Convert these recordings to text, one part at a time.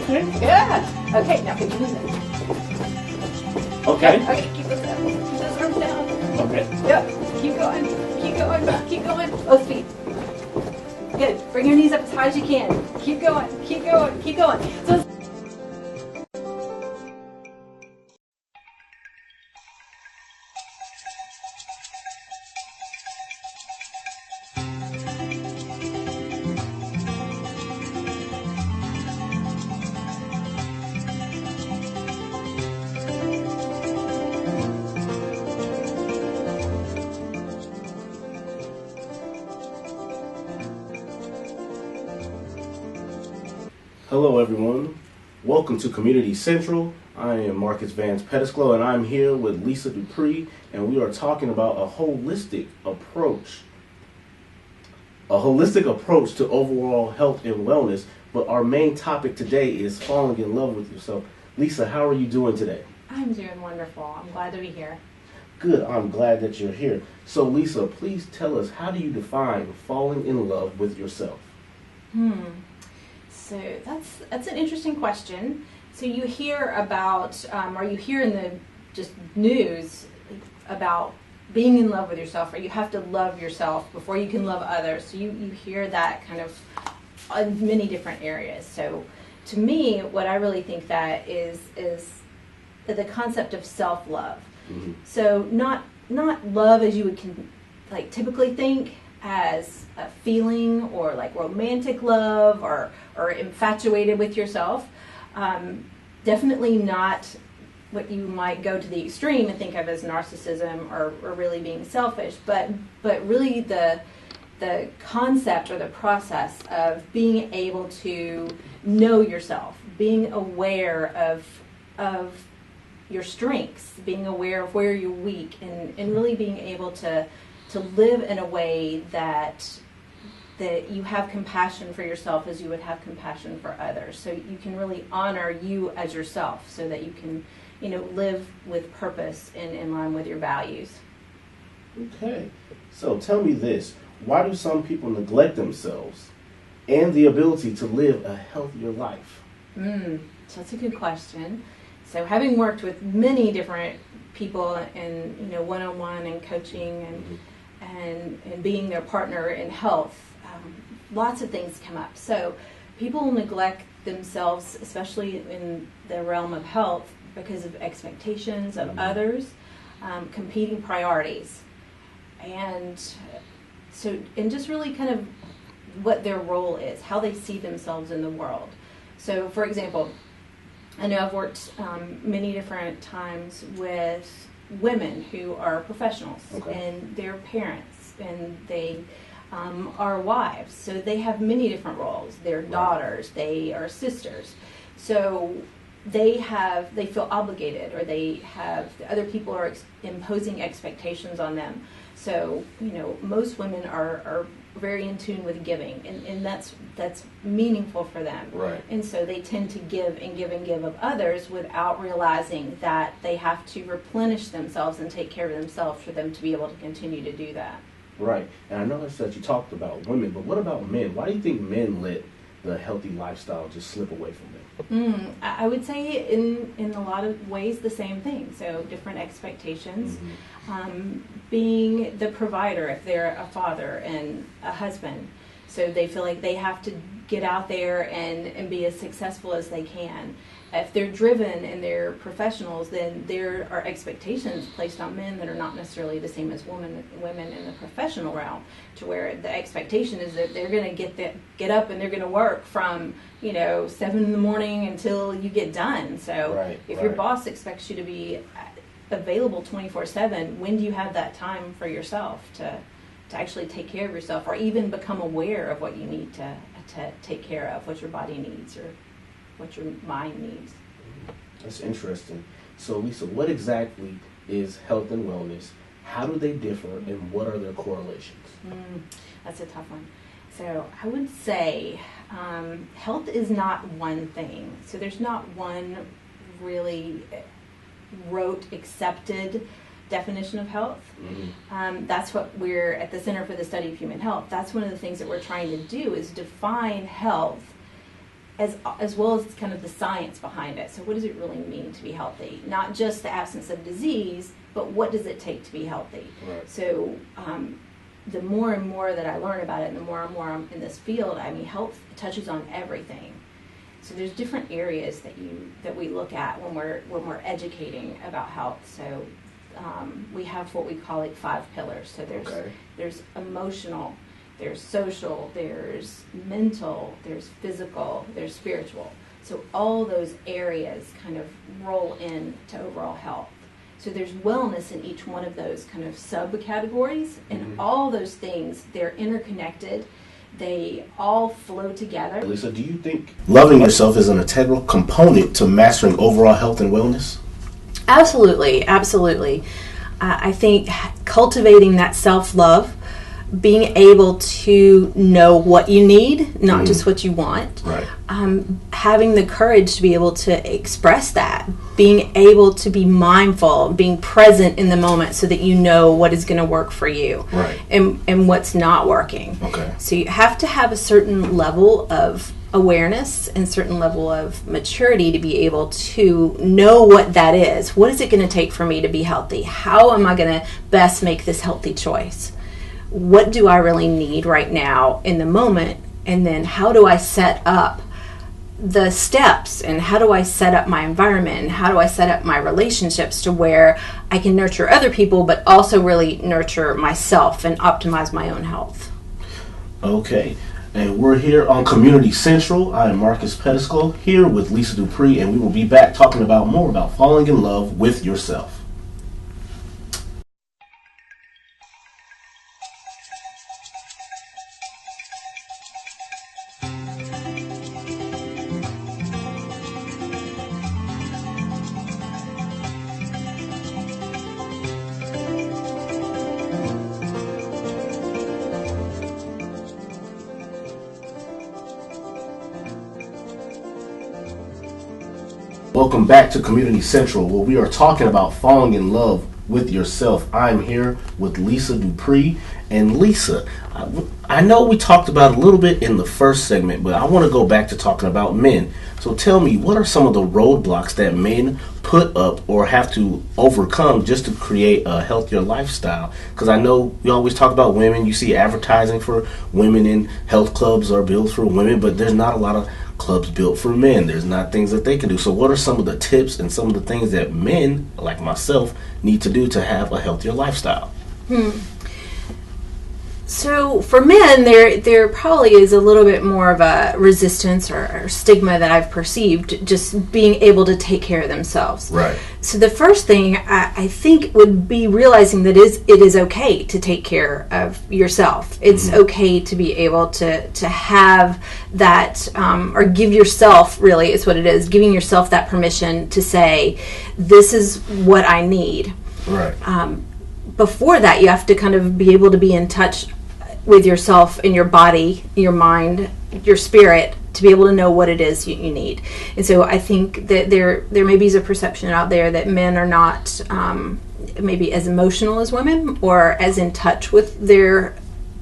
Okay. Good. Okay, now pick your knees up. Okay. Okay, keep those up. Keep those arms down. Okay. Yep. Keep going. Keep going. Keep going. Both feet. Good. Bring your knees up as high as you can. Keep going. Keep going. Keep going. So Hello, everyone. Welcome to Community Central. I am Marcus Vance Pettisclo, and I'm here with Lisa Dupree, and we are talking about a holistic approach to overall health and wellness. But our main topic today is falling in love with yourself. Lisa, how are you doing today? I'm doing wonderful. I'm glad to be here. Good. I'm glad that you're here. So, Lisa, please tell us, how do you define falling in love with yourself? So that's an interesting question. So you hear about, or you hear in the just news about being in love with yourself, or you have to love yourself before you can love others. So you hear that kind of in many different areas. So to me, what I really think that is the concept of self-love. Mm-hmm. So not love as you would typically think as a feeling, or like romantic love, or infatuated with yourself. Definitely not what you might go to the extreme and think of as narcissism or really being selfish, but really the concept or the process of being able to know yourself, being aware of your strengths, being aware of where you're weak, and really being able to live in a way that you have compassion for yourself as you would have compassion for others. So you can really honor you as yourself, so that you can, live with purpose and in line with your values. Okay. So tell me this. Why do some people neglect themselves and the ability to live a healthier life? So that's a good question. So having worked with many different people in, one-on-one and coaching and being their partner in health, lots of things come up. So people neglect themselves, especially in the realm of health, because of expectations of others, competing priorities, and just really kind of what their role is, how they see themselves in the world. So, for example, I know I've worked many different times with women who are professionals, and they're parents, and they are wives. So they have many different roles. They're daughters, they are sisters. So they feel obligated, or the other people are imposing expectations on them. So, most women are very in tune with giving, and that's meaningful for them. Right. And so they tend to give and give and give of others without realizing that they have to replenish themselves and take care of themselves for them to be able to continue to do that. Right. And I noticed that you talked about women, but what about men? Why do you think men let the healthy lifestyle just slip away from them? I would say in a lot of ways the same thing. So different expectations. Being the provider, if they're a father and a husband, so they feel like they have to get out there and be as successful as they can. If they're driven and they're professionals, then there are expectations placed on men that are not necessarily the same as women in the professional realm, to where the expectation is that they're going to get up and they're going to work from 7 in the morning until you get done. So if your boss expects you to be available 24/7, when do you have that time for yourself to actually take care of yourself, or even become aware of what you need to take care of, what your body needs or what your mind needs? That's interesting. So, Lisa, what exactly is health and wellness? How do they differ, and what are their correlations? That's a tough one. So I would say health is not one thing. So there's not one really rote accepted definition of health. That's what we're at the Center for the Study of Human Health. That's one of the things that we're trying to do, is define health as well as kind of the science behind it. So what does it really mean to be healthy? Not just the absence of disease, but what does it take to be healthy? Right. So the more and more that I learn about it, and the more and more I'm in this field, I mean, health touches on everything. So there's different areas that we look at when we're educating about health. So we have what we call like 5 pillars. So there's emotional, there's social, there's mental, there's physical, there's spiritual. So all those areas kind of roll into overall health. So there's wellness in each one of those kind of subcategories, and all those things, they're interconnected. They all flow together. Lisa, do you think loving yourself is an integral component to mastering overall health and wellness? Absolutely, absolutely. I think cultivating that self-love, being able to know what you need, not just what you want. Right. Having the courage to be able to express that, being able to be mindful, being present in the moment so that you know what is going to work for you, right, and what's not working. Okay. So you have to have a certain level of awareness and certain level of maturity to be able to know what that is. What is it going to take for me to be healthy? How am I going to best make this healthy choice? What do I really need right now in the moment? And then how do I set up the steps, and how do I set up my environment, and how do I set up my relationships to where I can nurture other people but also really nurture myself and optimize my own health? Okay. And we're here on Community Central. I am Marcus Pettisclo here with Lisa Dupree, and we will be back talking about more about falling in love with yourself. Welcome back to Community Central, where we are talking about falling in love with yourself. I'm here with Lisa Dupree. And Lisa, I know we talked about a little bit in the first segment, but I want to go back to talking about men. So tell me, what are some of the roadblocks that men put up or have to overcome just to create a healthier lifestyle? Because I know we always talk about women. You see advertising for women in health clubs are built for women, but there's not a lot of clubs built for men. There's not things that they can do. So what are some of the tips and some of the things that men, like myself, need to do to have a healthier lifestyle? So for men, there probably is a little bit more of a resistance or stigma that I've perceived, just being able to take care of themselves. Right. So the first thing I think would be realizing that it is okay to take care of yourself. It's okay to be able to have that, or give yourself, really, it's what it is, giving yourself that permission to say, this is what I need. Right. Before that, you have to kind of be able to be in touch with yourself and your body, your mind, your spirit, to be able to know what it is you need. And so I think that there maybe is a perception out there that men are not maybe as emotional as women, or as in touch with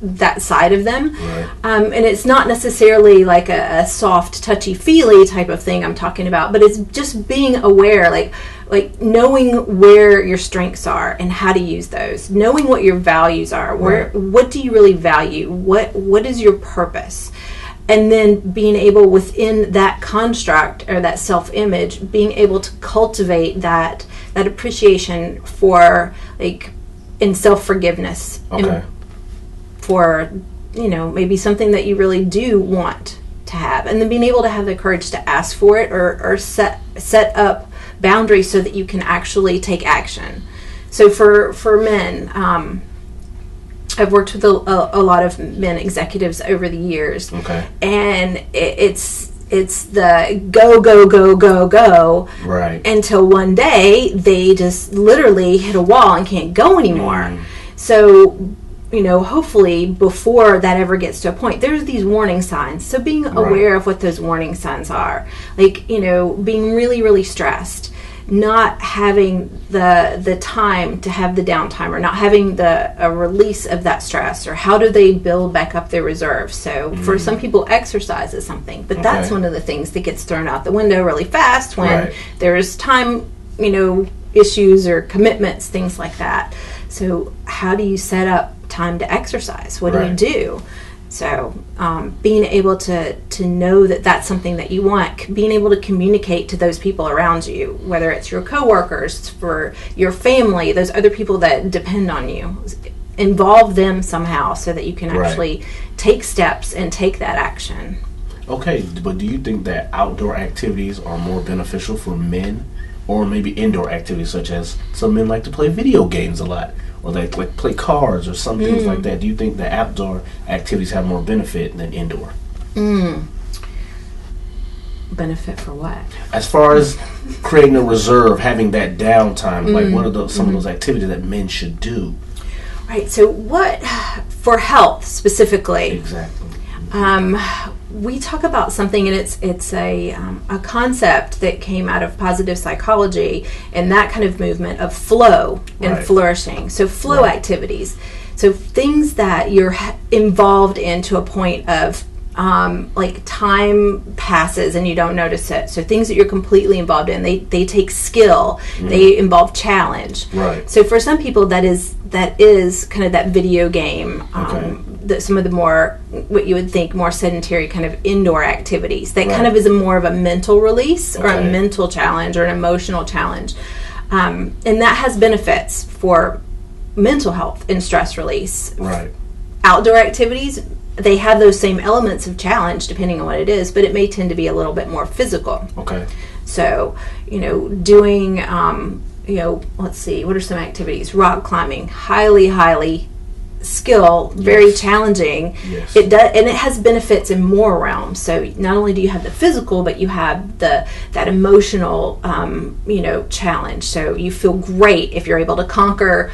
that side of them. Right. And it's not necessarily like a soft, touchy-feely type of thing I'm talking about, but it's just being aware, like knowing where your strengths are and how to use those, knowing what your values are, what do you really value, what is your purpose, and then being able, within that construct or that self-image, being able to cultivate that appreciation for, like, in self-forgiveness. Okay. For, maybe something that you really do want to have, and then being able to have the courage to ask for it, or set up boundaries so that you can actually take action. So for men, I've worked with a lot of men executives over the years. Okay. And it's the go, right, until one day they just literally hit a wall and can't go anymore. So hopefully before that ever gets to a point, there's these warning signs. So being aware of what those warning signs are, like, being really, really stressed, not having the time to have the downtime, or not having a release of that stress, or how do they build back up their reserves. So for some people, exercise is something, but that's one of the things that gets thrown out the window really fast when there's time, issues or commitments, things like that. So how do you set up time to exercise? What do you do? So being able to know that that's something that you want, being able to communicate to those people around you, whether it's your coworkers, for your family, those other people that depend on you, involve them somehow so that you can actually take steps and take that action. Okay, but do you think that outdoor activities are more beneficial for men, or maybe indoor activities, such as some men like to play video games a lot, or they like play cards or some things like that? Do you think that outdoor activities have more benefit than indoor? Benefit for what? As far as creating a reserve, having that downtime, like what are some of those activities that men should do? Right, so what, for health specifically? Exactly. We talk about something, and it's a concept that came out of positive psychology and that kind of movement of flow and flourishing. So flow activities, so things that you're involved in to a point of like time passes and you don't notice it. So things that you're completely involved in, they take skill, they involve challenge. So for some people, that is kind of that video game. Some of the more, what you would think, more sedentary kind of indoor activities. That kind of is more of a mental release or a mental challenge or an emotional challenge. And that has benefits for mental health and stress release. Outdoor activities, they have those same elements of challenge depending on what it is, but it may tend to be a little bit more physical. So, doing, let's see, what are some activities? Rock climbing, highly skill, very challenging. It does, and it has benefits in more realms. So not only do you have the physical, but you have that emotional challenge. So you feel great if you're able to conquer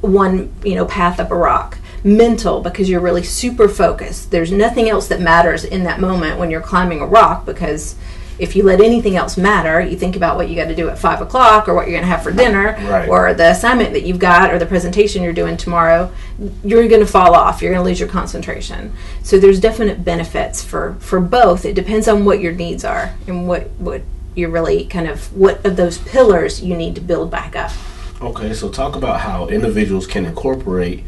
one path up a rock. Mental, because you're really super focused. There's nothing else that matters in that moment when you're climbing a rock, because if you let anything else matter, you think about what you got to do at 5 o'clock, or what you're going to have for dinner, or the assignment that you've got, or the presentation you're doing tomorrow, you're going to fall off. You're going to lose your concentration. So there's definite benefits for both. It depends on what your needs are and what you're really what of those pillars you need to build back up. Okay, so talk about how individuals can incorporate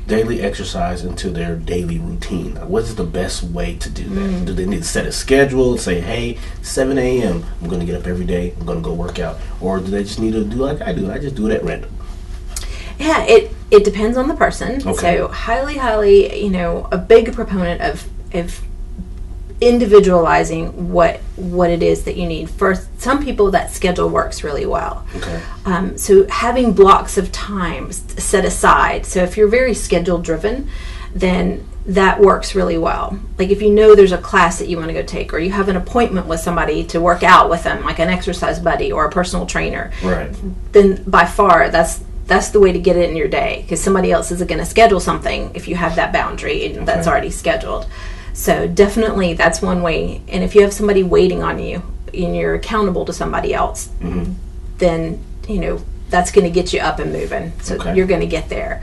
daily exercise into their daily routine. What is the best way to do that? Do they need to set a schedule and say, hey, 7 a.m. I'm going to get up every day, I'm going to go work out? Or do they just need to do like I do? I just do it at random. Yeah, it depends on the person. So highly, a big proponent of individualizing what it is that you need. For some people, that schedule works really well. So having blocks of time set aside. So if you're very schedule driven, then that works really well. Like if you know there's a class that you want to go take, or you have an appointment with somebody to work out with them, like an exercise buddy or a personal trainer, then by far that's the way to get it in your day, because somebody else isn't going to schedule something if you have that boundary and that's already scheduled. So definitely that's one way. And if you have somebody waiting on you and you're accountable to somebody else, then, that's going to get you up and moving. So you're going to get there.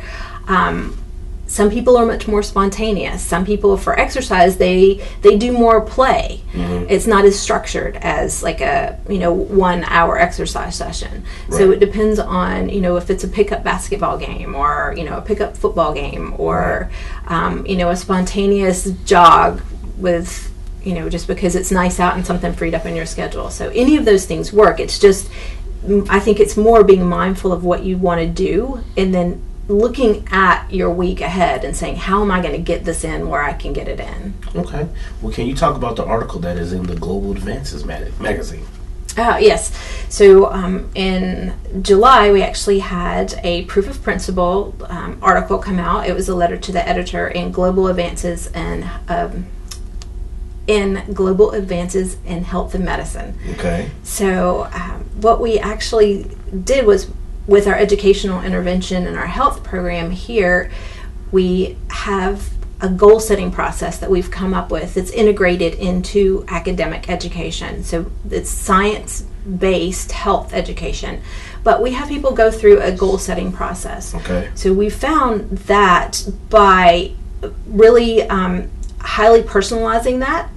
Some people are much more spontaneous. Some people, for exercise, they do more play. It's not as structured as like a 1 hour exercise session. So it depends on if it's a pickup basketball game, or a pickup football game, or a spontaneous jog with just because it's nice out and something freed up in your schedule. So any of those things work. It's just, I think it's more being mindful of what you want to do, and then looking at your week ahead and saying, how am I going to get this in where I can get it in? Okay. Well, can you talk about the article that is in the Global Advances magazine? Yes. So in July, we actually had a proof of principle article come out. It was a letter to the editor in Global Advances and Global Advances in Health and Medicine. So what we actually did was, with our educational intervention and our health program here, we have a goal setting process that we've come up with that's integrated into academic education. So it's science based health education, but we have people go through a goal setting process. Okay. So we found that by really highly personalizing that,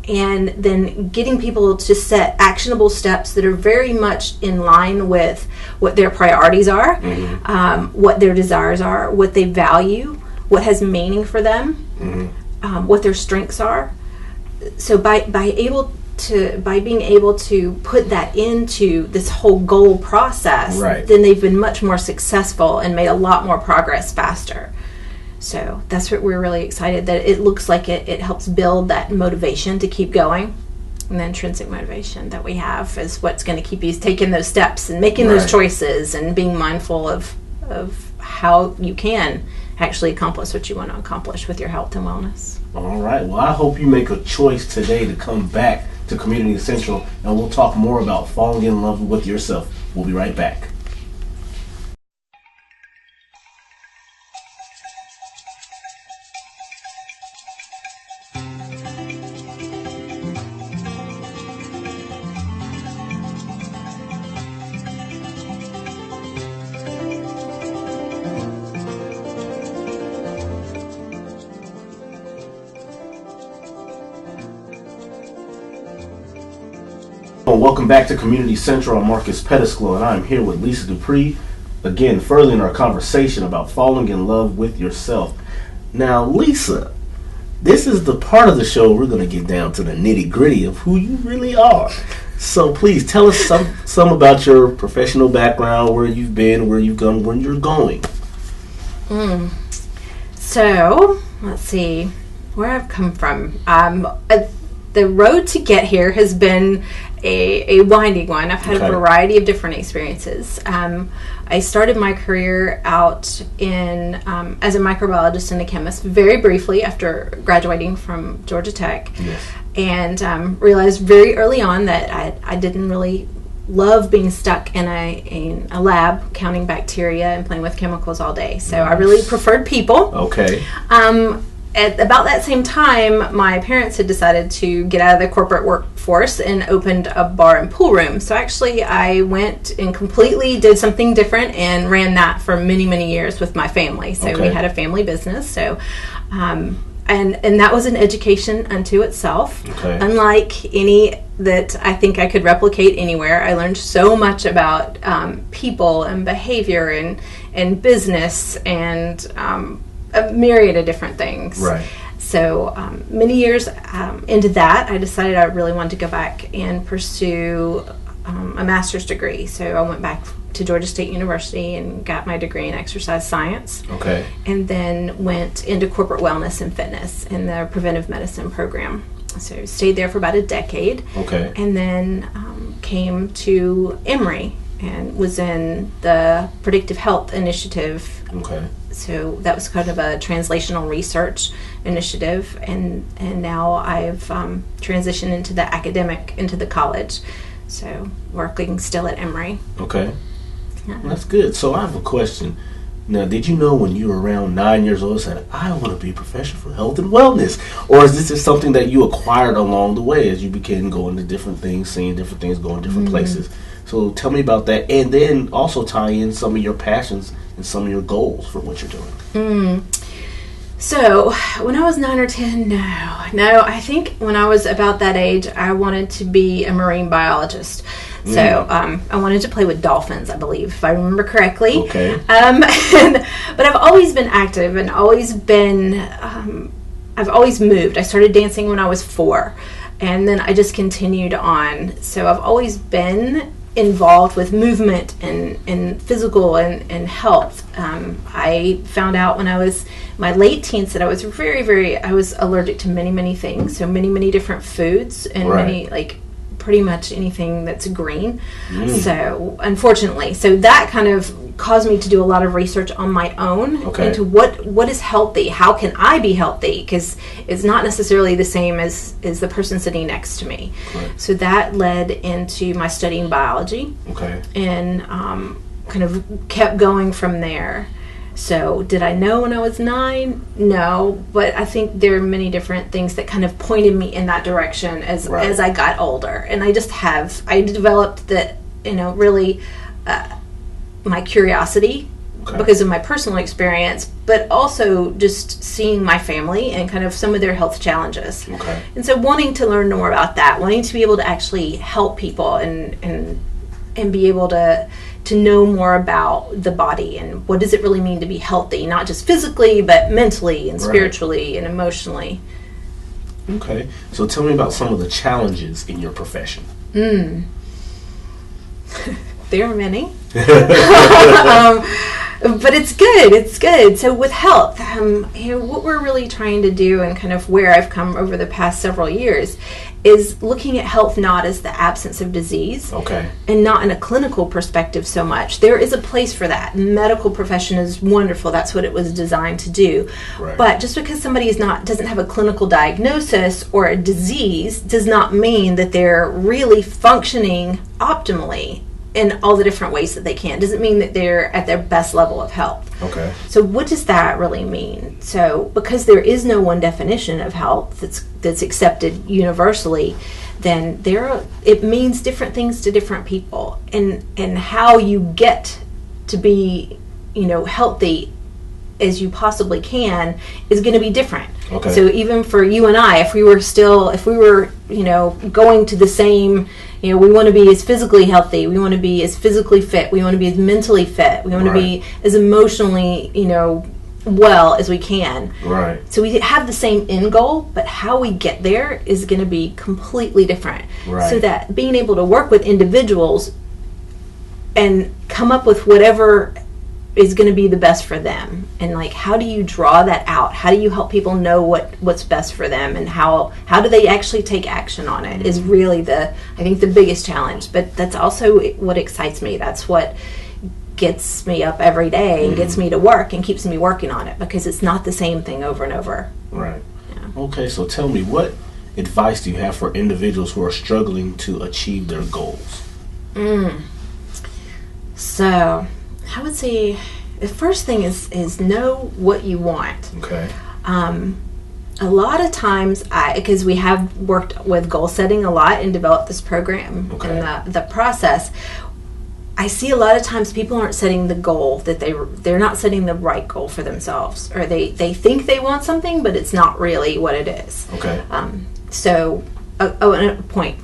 and then getting people to set actionable steps that are very much in line with what their priorities are, what their desires are, what they value, what has meaning for them, what their strengths are. So by being able to put that into this whole goal process, then they've been much more successful and made a lot more progress faster. So that's what we're really excited, that it looks like it helps build that motivation to keep going. And the intrinsic motivation that we have is what's going to keep you taking those steps and making those choices and being mindful of how you can actually accomplish what you want to accomplish with your health and wellness. All right. Well, I hope you make a choice today to come back to Community Central, and we'll talk more about falling in love with yourself. We'll be right back. Welcome back to Community Central. I'm Marcus Pettisclo, and I'm here with Lisa Dupree, again, furthering our conversation about falling in love with yourself. Now, Lisa, this is the part of the show we're going to get down to the nitty-gritty of who you really are. So please tell us some about your professional background, where you've been, where you've gone, where you're going. So, let's see, where I've come from. The road to get here has been a winding one. I've had a variety of different experiences. I started my career out in as a microbiologist and a chemist very briefly after graduating from Georgia Tech, and realized very early on that I didn't really love being stuck in a lab counting bacteria and playing with chemicals all day. So I really preferred people. At about that same time, my parents had decided to get out of the corporate workforce and opened a bar and pool room. So actually, I went and completely did something different and ran that for many, many years with my family. So we had a family business. So, and that was an education unto itself. Unlike any that I think I could replicate anywhere, I learned so much about people and behavior and business and a myriad of different things. So many years into that, I decided I really wanted to go back and pursue a master's degree. So I went back to Georgia State University and got my degree in exercise science. And then went into corporate wellness and fitness in the preventive medicine program. So stayed there for about a decade. And then came to Emory and was in the predictive health initiative. So that was kind of a translational research initiative, and now I've transitioned into the college. So working still at Emory. That's good. So I have a question. Now, did you know when you were around 9 years old, said, I want to be a professional for health and wellness? Or is this just something that you acquired along the way as you began going to different things, seeing different things, going different places? So tell me about that, and then also tie in some of your passions and some of your goals for what you're doing. So when I was 9 or 10, no, I think when I was about that age, I wanted to be a marine biologist. So I wanted to play with dolphins, I believe, if I remember correctly. But I've always been active and always been, I've always moved. I started dancing when I was 4, and then I just continued on. So I've always been involved with movement and physical and health. I found out when I was my late teens that I was I was allergic to many things. So many different foods and many, pretty much anything that's green. So unfortunately, so that kind of caused me to do a lot of research on my own into what is healthy, how can I be healthy, because it's not necessarily the same as the person sitting next to me. So that led into my studying biology, and kind of kept going from there. So did I know when I was 9? No, but I think there are many different things that kind of pointed me in that direction as I got older. And I developed that, really my curiosity because of my personal experience, but also just seeing my family and kind of some of their health challenges. Okay. And so wanting to learn more about that, wanting to be able to actually help people and be able to know more about the body and what does it really mean to be healthy, not just physically, but mentally and spiritually and emotionally. Okay. So tell me about some of the challenges in your profession. There are many. But it's good. So with health, what we're really trying to do and kind of where I've come over the past several years is looking at health not as the absence of disease, and not in a clinical perspective so much. There is a place for that. Medical profession is wonderful. That's what it was designed to do. Right. But just because somebody doesn't have a clinical diagnosis or a disease does not mean that they're really functioning optimally in all the different ways that they can. Doesn't mean that they're at their best level of health. Okay. So what does that really mean? So because there is no one definition of health that's accepted universally, then it means different things to different people, and how you get to be, healthy as you possibly can is going to be different. Okay. So even for you and I, if we were going to the same, we want to be as physically healthy, we want to be as physically fit, we want to be as mentally fit, we want to be as emotionally, well as we can. Right. So we have the same end goal, but how we get there is going to be completely different. Right. So that being able to work with individuals and come up with whatever is going to be the best for them, and how do you draw that out? How do you help people know what's best for them, and how do they actually take action on it is really I think the biggest challenge. But that's also what excites me. That's what gets me up every day and gets me to work and keeps me working on it, because it's not the same thing over and over. Right. Yeah. Okay, so tell me, what advice do you have for individuals who are struggling to achieve their goals? So I would say the first thing is know what you want. Okay. A lot of times, because we have worked with goal setting a lot and developed this program and the process, I see a lot of times people aren't setting the goal that they're not setting the right goal for themselves, or they think they want something, but it's not really what it is. Okay. So, a point.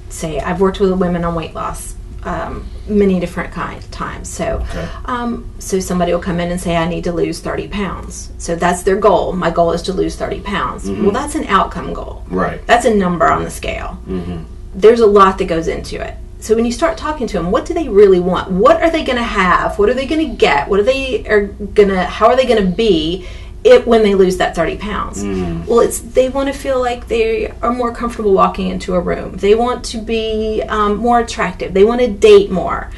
Say I've worked with women on weight loss. Many different times. So, so somebody will come in and say, I need to lose 30 pounds. So that's their goal. My goal is to lose 30 pounds. Well, that's an outcome goal. Right. That's a number on the scale. There's a lot that goes into it. So when you start talking to them, what do they really want? What are they going to have? What are they going to get? How are they going to be when they lose that 30 pounds? Well, they want to feel like they are more comfortable walking into a room. They want to be more attractive. They want to date more.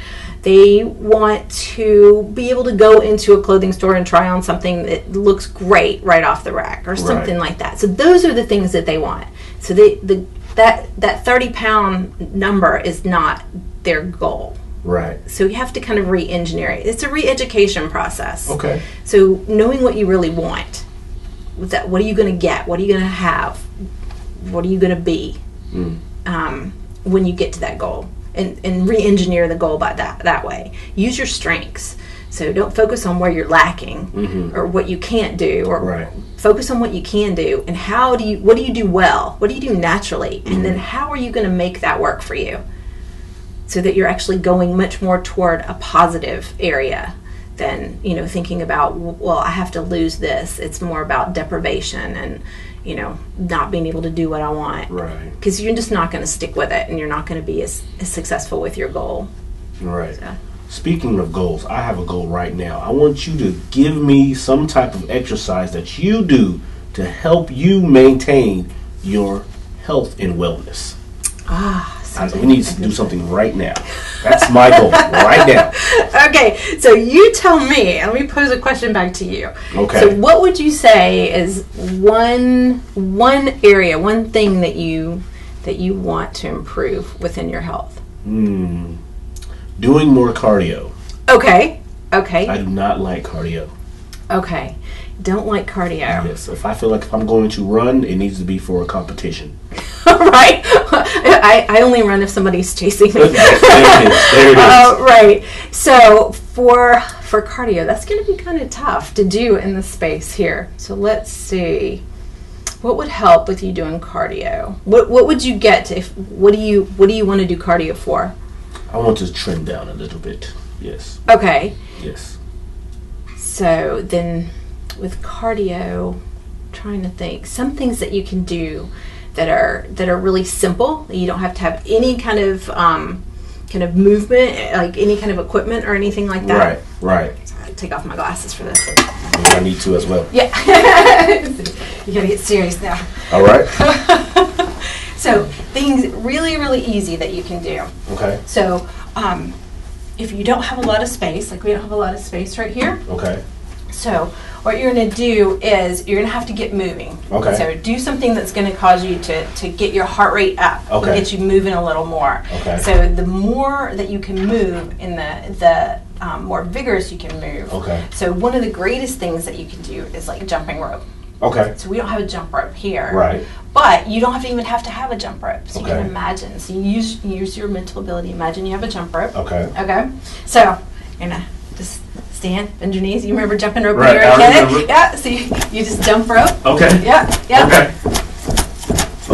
They want to be able to go into a clothing store and try on something that looks great right off the rack, or something like that. So those are the things that they want. So that 30-pound number is not their goal. Right. So you have to kind of re-engineer it. It's a re-education process. Okay. So knowing what you really want, what are you going to get? What are you going to have? What are you going to be when you get to that goal? And re-engineer the goal by that way. Use your strengths. So don't focus on where you're lacking or what you can't do, or focus on what you can do, and what do you do well? What do you do naturally? And then how are you going to make that work for you? So that you're actually going much more toward a positive area than, thinking about, well, I have to lose this. It's more about deprivation and, not being able to do what I want. Right. Because you're just not going to stick with it, and you're not going to be as successful with your goal. Right. So. Speaking of goals, I have a goal right now. I want you to give me some type of exercise that you do to help you maintain your health and wellness. We need to do something right now. That's my goal right now. Okay, so you tell me. Let me pose a question back to you. Okay. So what would you say is one area, one thing that you want to improve within your health? Doing more cardio. Okay. I do not like cardio. Okay. Don't like cardio. Yes. If I feel like if I'm going to run, it needs to be for a competition. Right. I only run if somebody's chasing me. There it is. Right. So for cardio, that's going to be kind of tough to do in the space here. So let's see. What would help with you doing cardio? What would you get to what do you want to do cardio for? I want to trim down a little bit. Yes. Okay. Yes. So then with cardio, trying to think some things that you can do that are really simple. You don't have to have any kind of movement, like any kind of equipment or anything like that. Right. So I take off my glasses for this. I need to as well. Yeah. You gotta get serious now. All right. So things really, really easy that you can do. Okay. So if you don't have a lot of space, like we don't have a lot of space right here. Okay. So what you're going to do is you're going to have to get moving. Okay. So do something that's going to cause you to get your heart rate up. Okay. Get you moving a little more. Okay. So the more that you can move and the more vigorous you can move. Okay. So one of the greatest things that you can do is like jumping rope. Okay. So we don't have a jump rope here. Right. But you don't even have to have a jump rope. So you Okay. can imagine. So you use your mental ability. Imagine you have a jump rope. Okay. Okay. So you're gonna just stand, bend your knees. You remember jumping rope Right, when you were a I kid? remember. Yeah. So you just jump rope. Okay. Yeah. Yeah. Okay.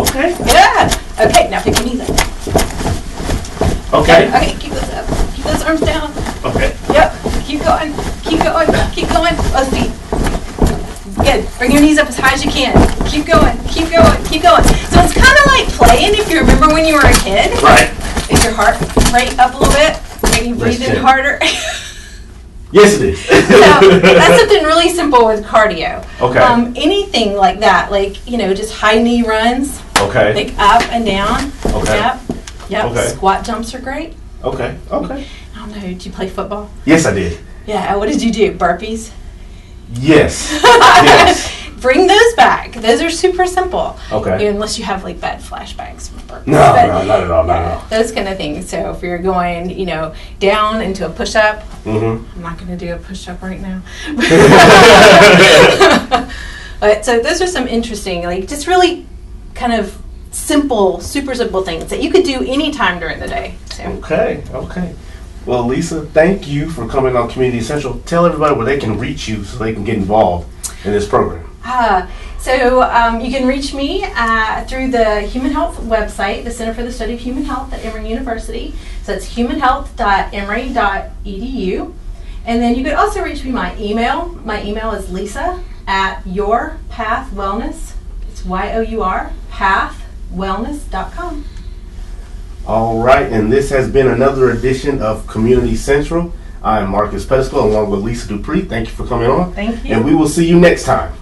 Okay. Yeah. Okay. Now pick your knees up. Okay. Okay. Keep those up. Keep those arms down. Okay. Yep. Keep going. Keep going. Keep going. Both feet. Good. Bring your knees up as high as you can. Keep going. Keep going. Keep going. So it's kind of like playing if you remember when you were a kid. Right. Is your heart rate up a little bit? Maybe breathe in check. harder. Yes, it is. So that's something really simple with cardio. Okay. Anything like that, like just high knee runs, Okay. like up and down. Okay. Yep. Yep. Okay. Squat jumps are great. Okay. Okay. I don't know. Did you play football? Yes, I did. Yeah. What did you do? Burpees. Yes. Yes. Bring those back. Those are super simple. Okay. Unless you have like bad flashbacks from burpees. No, But, no, not at all. Not at all. those kind of things. So if you're going, down into a push-up, Mm-hmm. I'm not going to do a push-up right now. But so those are some interesting, like just really kind of simple, super simple things that you could do anytime during the day. So. Okay. Okay. Well, Lisa, thank you for coming on Community Central. Tell everybody where they can reach you so they can get involved in this program. So you can reach me through the Human Health website, the Center for the Study of Human Health at Emory University. So it's humanhealth.emory.edu. And then you could also reach me by email. My email is lisa@yourpathwellness. It's Y-O-U-R, pathwellness.com. All right, and this has been another edition of Community Central. I'm Marcus Pettisco along with Lisa Dupree. Thank you for coming on. Thank you. And we will see you next time.